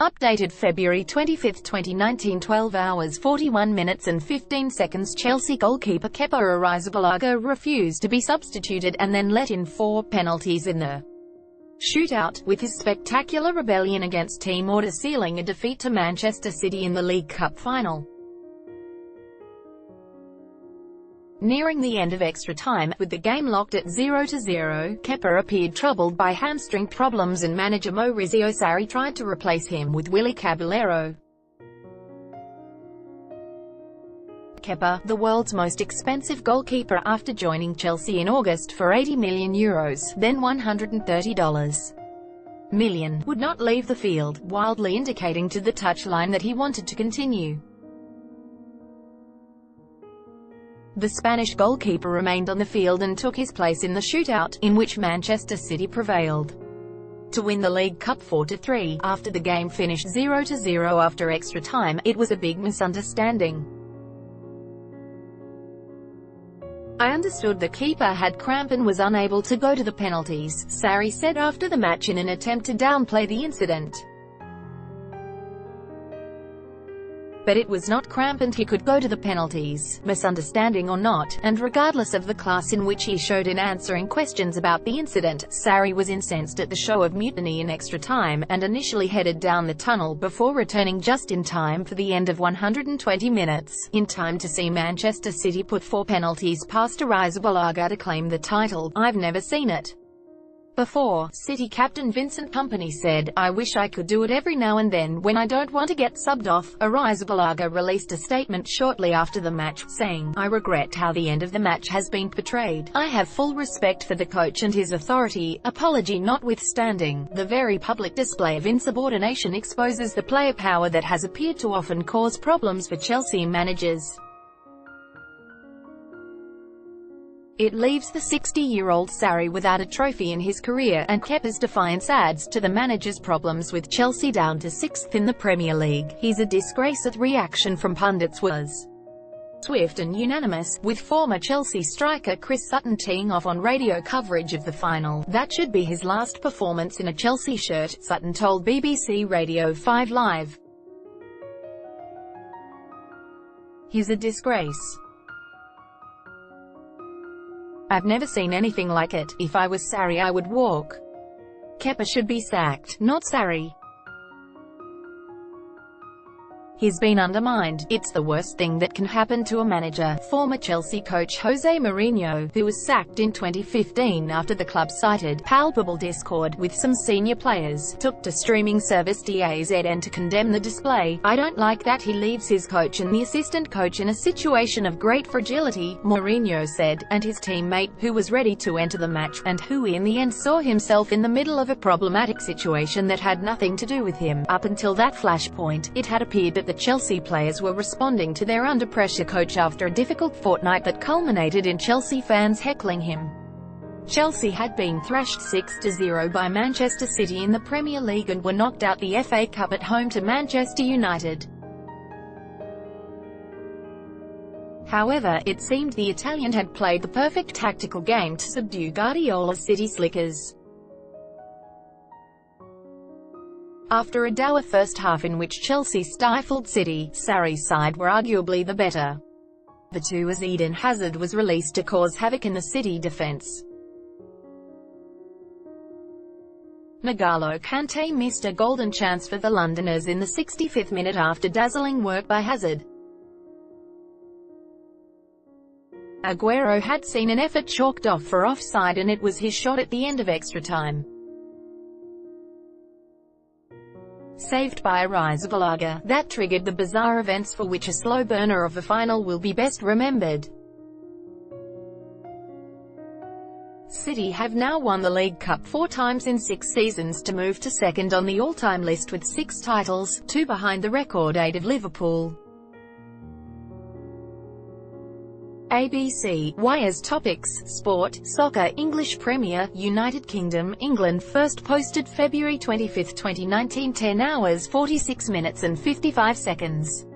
Updated February 25, 2019, 12 hours 41 minutes and 15 seconds. Chelsea goalkeeper Kepa Arrizabalaga refused to be substituted and then let in 4 penalties in the shootout, with his spectacular rebellion against team order sealing a defeat to Manchester City in the League Cup final. Nearing the end of extra time, with the game locked at 0-0, Kepa appeared troubled by hamstring problems and manager Maurizio Sarri tried to replace him with Willy Caballero. Kepa, the world's most expensive goalkeeper after joining Chelsea in August for €80 million, then $130 million, would not leave the field, wildly indicating to the touchline that he wanted to continue. The Spanish goalkeeper remained on the field and took his place in the shootout, in which Manchester City prevailed to win the League Cup 4-3. After the game finished 0-0 after extra time, it was a big misunderstanding. "I understood the keeper had cramp and was unable to go to the penalties," Sarri said after the match in an attempt to downplay the incident. But it was not cramp and he could go to the penalties, misunderstanding or not, and regardless of the class in which he showed in answering questions about the incident, Sarri was incensed at the show of mutiny in extra time, and initially headed down the tunnel before returning just in time for the end of 120 minutes, in time to see Manchester City put 4 penalties past Arrizabalaga to claim the title. "I've never seen it before," City captain Vincent Kompany said. "I wish I could do it every now and then when I don't want to get subbed off." Arrizabalaga released a statement shortly after the match, saying, "I regret how the end of the match has been portrayed. I have full respect for the coach and his authority, apology notwithstanding. The very public display of insubordination exposes the player power that has appeared to often cause problems for Chelsea managers. It leaves the 60-year-old Sarri without a trophy in his career, and Kepa's defiance adds to the manager's problems with Chelsea down to 6th in the Premier League. He's a disgrace." The reaction from pundits was swift and unanimous, with former Chelsea striker Chris Sutton teeing off on radio coverage of the final. "That should be his last performance in a Chelsea shirt," Sutton told BBC Radio 5 Live. "He's a disgrace. I've never seen anything like it. If I was Sarri I would walk. Kepa should be sacked, not Sarri. He's been undermined. It's the worst thing that can happen to a manager." Former Chelsea coach José Mourinho, who was sacked in 2015 after the club cited palpable discord with some senior players, took to streaming service DAZN to condemn the display. "I don't like that he leaves his coach and the assistant coach in a situation of great fragility," Mourinho said, and his teammate, who was ready to enter the match, and who in the end saw himself in the middle of a problematic situation that had nothing to do with him. Up until that flashpoint, it had appeared that the Chelsea players were responding to their under-pressure coach after a difficult fortnight that culminated in Chelsea fans heckling him. Chelsea had been thrashed 6-0 by Manchester City in the Premier League and were knocked out the FA Cup at home to Manchester United. However, it seemed the Italian had played the perfect tactical game to subdue Guardiola's City Slickers. After a dour first half in which Chelsea stifled City, Sarri's side were arguably the better. The two as Eden Hazard was released to cause havoc in the City defence. N'Golo Kante missed a golden chance for the Londoners in the 65th minute after dazzling work by Hazard. Agüero had seen an effort chalked off for offside and it was his shot at the end of extra time, saved by Arrizabalaga, that triggered the bizarre events for which a slow burner of a final will be best remembered. City have now won the League Cup 4 times in 6 seasons to move to second on the all-time list with 6 titles, 2 behind the record 8 of Liverpool. ABC, Wires Topics, Sport, Soccer, English Premier, United Kingdom, England. First posted February 25, 2019, 10 hours 46 minutes and 55 seconds.